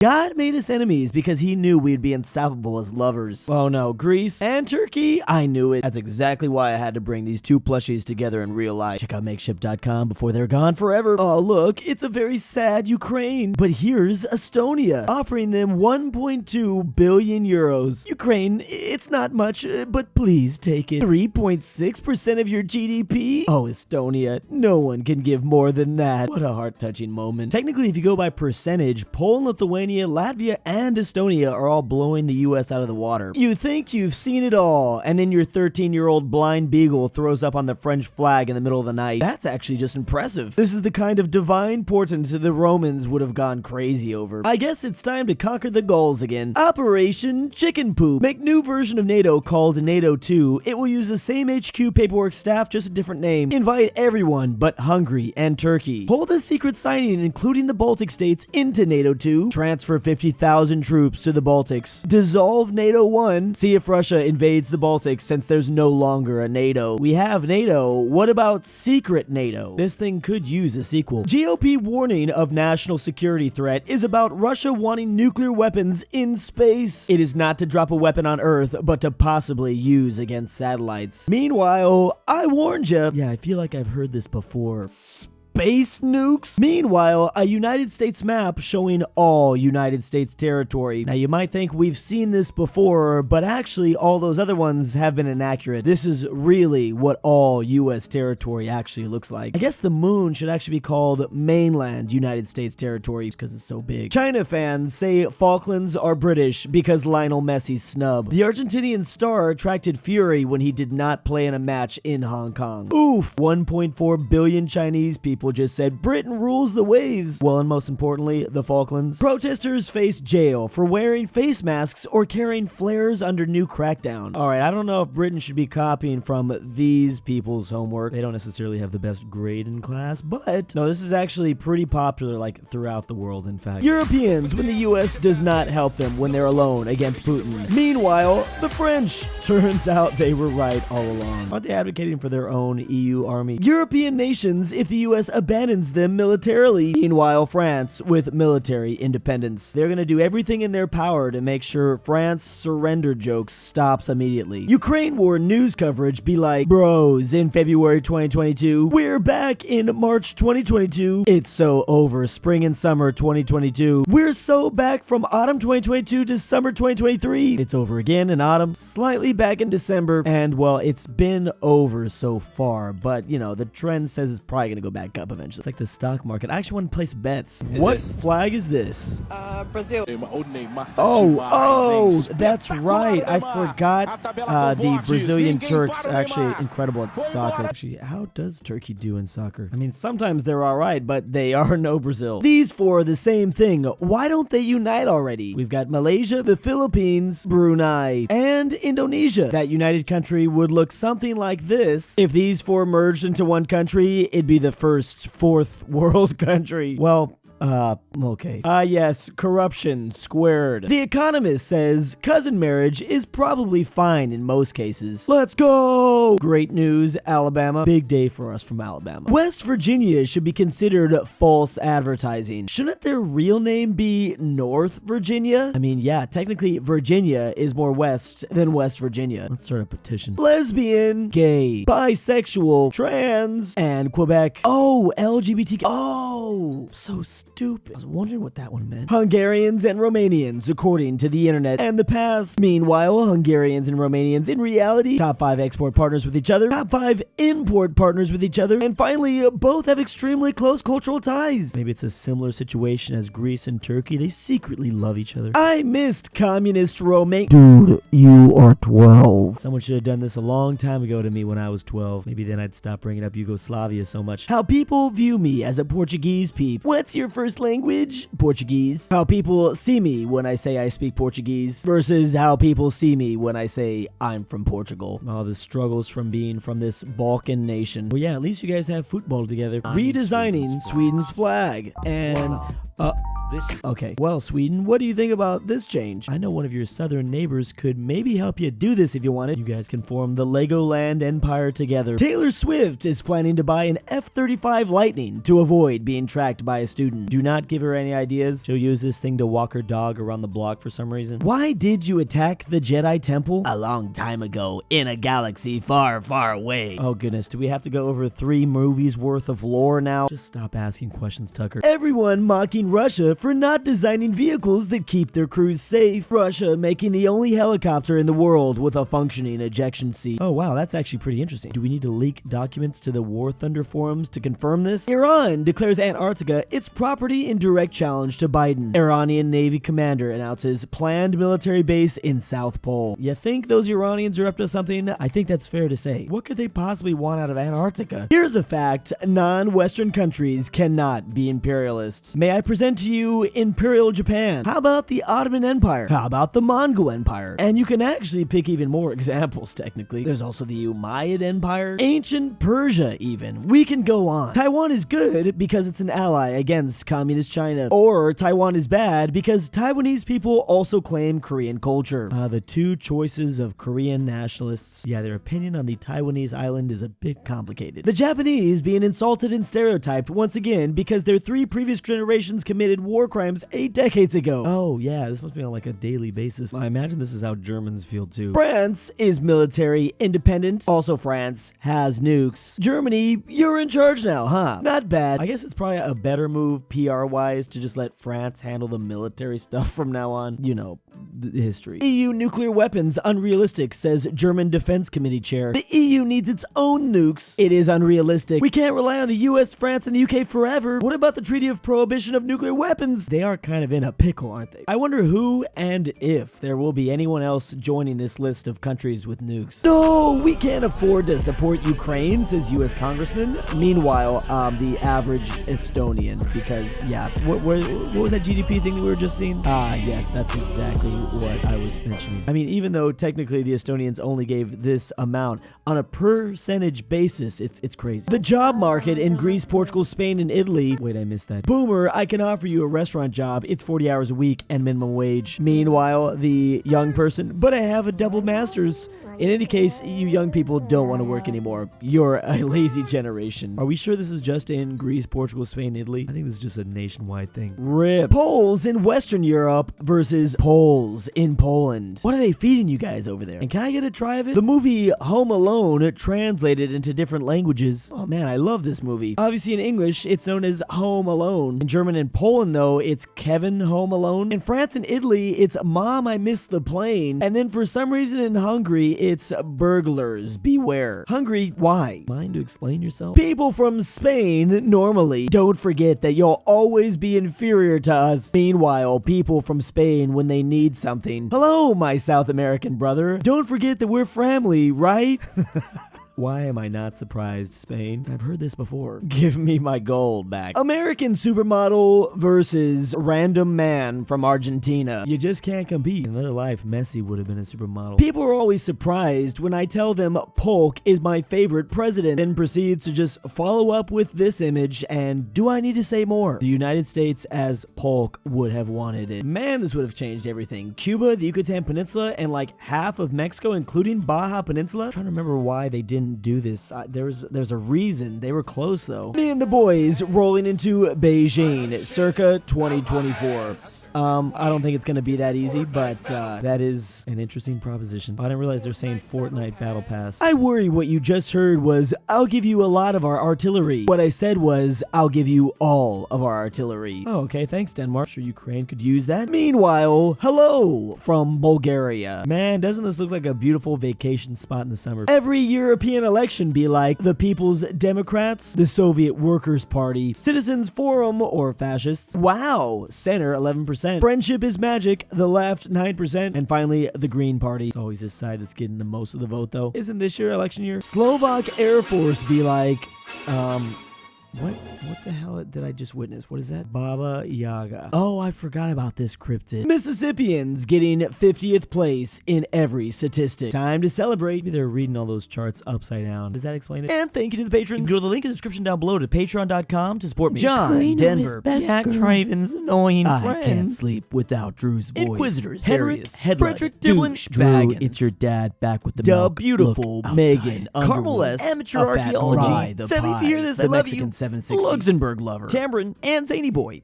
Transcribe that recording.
God made us enemies because he knew we'd be unstoppable as lovers. Oh no, Greece and Turkey? I knew it. That's exactly why I had to bring these two plushies together in real life. Check out makeship.com before they're gone forever. Oh look, it's a very sad Ukraine. But here's Estonia, offering them 1.2 billion euros. Ukraine, it's not much, but please take it. 3.6% of your GDP? Oh, Estonia, no one can give more than that. What a heart-touching moment. Technically, if you go by percentage, Poland, Lithuania, Latvia, and Estonia are all blowing the US out of the water. You think you've seen it all, and then your 13-year-old blind beagle throws up on the French flag in the middle of the night. That's actually just impressive. This is the kind of divine portent the Romans would have gone crazy over. I guess it's time to conquer the Gauls again. Operation Chicken Poop. Make new version of NATO called NATO 2. It will use the same HQ paperwork staff, just a different name. Invite everyone but Hungary and Turkey. Hold a secret signing including the Baltic states into NATO 2. Transfer 50,000 troops to the Baltics. Dissolve NATO 1. See if Russia invades the Baltics since there's no longer a NATO. We have NATO. What about secret NATO? This thing could use a sequel. GOP warning of national security threat is about Russia wanting nuclear weapons in space. It is not to drop a weapon on Earth, but to possibly use against satellites. Meanwhile, I warned ya. Yeah, I feel like I've heard this before. Space nukes? Meanwhile, a United States map showing all United States territory. Now you might think we've seen this before, but actually all those other ones have been inaccurate. This is really what all US territory actually looks like. I guess the moon should actually be called mainland United States territory because it's so big. China fans say Falklands are British because Lionel Messi's snub. The Argentinian star attracted fury when he did not play in a match in Hong Kong. Oof! 1.4 billion Chinese people just said Britain rules the waves. Well, and most importantly, the Falklands. Protesters face jail for wearing face masks or carrying flares under new crackdown. Alright, I don't know if Britain should be copying from these people's homework. They don't necessarily have the best grade in class, but no, this is actually pretty popular like throughout the world, in fact. Europeans when the US does not help them when they're alone against Putin. Meanwhile, the French. Turns out they were right all along. Aren't they advocating for their own EU army? European nations if the US abandons them militarily. Meanwhile, France with military independence. They're gonna do everything in their power to make sure France surrender jokes stops immediately. Ukraine war news coverage be like, bros, in February 2022, we're back in March 2022. It's so over. Spring and summer 2022. We're so back from autumn 2022 to summer 2023. It's over again in autumn, slightly back in December, and well, it's been over so far, but you know, the trend says it's probably gonna go back up eventually. It's like the stock market. I actually want to place bets. What flag is this? Brazil. Oh, that's right. I forgot the Brazilian Turks are actually incredible at soccer. Actually, how does Turkey do in soccer? I mean, sometimes they're alright, but they are no Brazil. These four are the same thing. Why don't they unite already? We've got Malaysia, the Philippines, Brunei, and Indonesia. That united country would look something like this. If these four merged into one country, it'd be the first fourth world country. Well, okay. Yes, corruption squared. The Economist says cousin marriage is probably fine in most cases. Let's go! Great news, Alabama. Big day for us from Alabama. West Virginia should be considered false advertising. Shouldn't their real name be North Virginia? I mean, yeah, technically Virginia is more west than West Virginia. Let's start a petition. Lesbian, gay, bisexual, trans, and Quebec. Oh, LGBT. Oh, so stupid. I was wondering what that one meant. Hungarians and Romanians, according to the internet and the past. Meanwhile, Hungarians and Romanians in reality, top 5 export partners with each other, top 5 import partners with each other, and finally, both have extremely close cultural ties. Maybe it's a similar situation as Greece and Turkey. They secretly love each other. I missed communist Romania. Dude, you are 12. Someone should have done this a long time ago to me when I was 12. Maybe then I'd stop bringing up Yugoslavia so much. How people view me as a Portuguese peep. What's your first language? Portuguese. How people see me when I say I speak Portuguese versus how people see me when I say I'm from Portugal. All the struggles from being from this Balkan nation. Well, yeah, at least you guys have football together. Redesigning Sweden's flag. And, This is Okay, well, Sweden, what do you think about this change? I know one of your southern neighbors could maybe help you do this if you wanted. You guys can form the Legoland Empire together. Taylor Swift is planning to buy an F-35 Lightning to avoid being tracked by a student. Do not give her any ideas. She'll use this thing to walk her dog around the block for some reason. Why did you attack the Jedi Temple? A long time ago, in a galaxy far, far away. Oh goodness, do we have to go over 3 movies worth of lore now? Just stop asking questions, Tucker. Everyone mocking Russia for not designing vehicles that keep their crews safe. Russia making the only helicopter in the world with a functioning ejection seat. Oh wow, that's actually pretty interesting. Do we need to leak documents to the War Thunder forums to confirm this? Iran declares Antarctica its property in direct challenge to Biden. Iranian Navy commander announces planned military base in South Pole. You think those Iranians are up to something? I think that's fair to say. What could they possibly want out of Antarctica? Here's a fact: non-Western countries cannot be imperialists. May I present to you Imperial Japan? How about the Ottoman Empire? How about the Mongol Empire? And you can actually pick even more examples, technically. There's also the Umayyad Empire, ancient Persia even. We can go on. Taiwan is good because it's an ally against communist China. Or Taiwan is bad because Taiwanese people also claim Korean culture. The 2 choices of Korean nationalists. Yeah, their opinion on the Taiwanese island is a bit complicated. The Japanese being insulted and stereotyped once again because their 3 previous generations committed war crimes 8 decades ago. Oh yeah, this must be on like a daily basis. I imagine this is how Germans feel too. France is military independent. Also, France has nukes. Germany, you're in charge now, huh? Not bad. I guess it's probably a better move PR-wise to just let France handle the military stuff from now on. You know, the history. EU nuclear weapons unrealistic, says German Defense Committee chair. The EU needs its own nukes. It is unrealistic. We can't rely on the US, France, and the UK forever. What about the Treaty of Prohibition of Nuclear Weapons? They are kind of in a pickle, aren't they? I wonder who and if there will be anyone else joining this list of countries with nukes. No, we can't afford to support Ukraine, says US Congressman. Meanwhile, the average Estonian, because yeah, what was that GDP thing that we were just seeing? Ah, yes, that's exactly what I was mentioning. I mean, even though technically the Estonians only gave this amount, on a percentage basis, it's crazy. The job market in Greece, Portugal, Spain, and Italy. Wait, I missed that. Boomer, I can offer you a restaurant job. It's 40 hours a week and minimum wage. Meanwhile, the young person, but I have a double master's. In any case, you young people don't want to work anymore. You're a lazy generation. Are we sure this is just in Greece, Portugal, Spain, Italy? I think this is just a nationwide thing. RIP. Poles in Western Europe versus Poles in Poland. What are they feeding you guys over there? And can I get a try of it? The movie Home Alone translated into different languages. Oh man, I love this movie. Obviously in English, it's known as Home Alone. In German and Poland though, it's Kevin Home Alone. In France and Italy, it's Mom, I Missed the Plane. And then for some reason in Hungary, it's Burglars Beware. Hungry, why? Mind to explain yourself? People from Spain, normally, don't forget that you'll always be inferior to us. Meanwhile, people from Spain, when they need something, hello, my South American brother. Don't forget that we're family, right? Why am I not surprised, Spain? I've heard this before. Give me my gold back. American supermodel versus random man from Argentina. You just can't compete. In another life, Messi would have been a supermodel. People are always surprised when I tell them Polk is my favorite president, then proceeds to just follow up with this image, and do I need to say more? The United States as Polk would have wanted it. Man, this would have changed everything. Cuba, the Yucatan Peninsula, and like half of Mexico, including Baja Peninsula. I'm trying to remember why they didn't do this. There's a reason. They were close though. Me and the boys rolling into Beijing circa 2024. I don't think it's gonna be that easy, but that is an interesting proposition. I didn't realize they're saying Fortnite Battle Pass. I worry what you just heard was, I'll give you a lot of our artillery. What I said was, I'll give you all of our artillery. Oh, okay, thanks Denmark. Sure Ukraine could use that. Meanwhile, hello from Bulgaria. Man, doesn't this look like a beautiful vacation spot in the summer? Every European election be like the People's Democrats, the Soviet Workers' Party, Citizens Forum, or fascists. Wow, center 11%. Friendship is magic, the left 9%, and finally the Green Party. It's always this side that's getting the most of the vote though. Isn't this your election year? Slovak Air Force be like, What the hell did I just witness? What is that? Baba Yaga. Oh, I forgot about this cryptid. Mississippians getting 50th place in every statistic. Time to celebrate. Maybe they're reading all those charts upside down. Does that explain it? And thank you to the patrons. You can go to the link in the description down below to patreon.com to support me. JohnDenver, Jack Traven's annoying friend. I can't sleep without Drew's voice. InquisitorXarius, Henrik Hedlund, Fredrik Tibblin, Drew, it's your dad back with the DaBeautiful-MEGAN-Underwood, Carmel amateur archaeology. RyeThePie, Sebby, if you hear this, I love you. Mexican 760, LuxembourgLover, Tambre, and ZaneyBoi.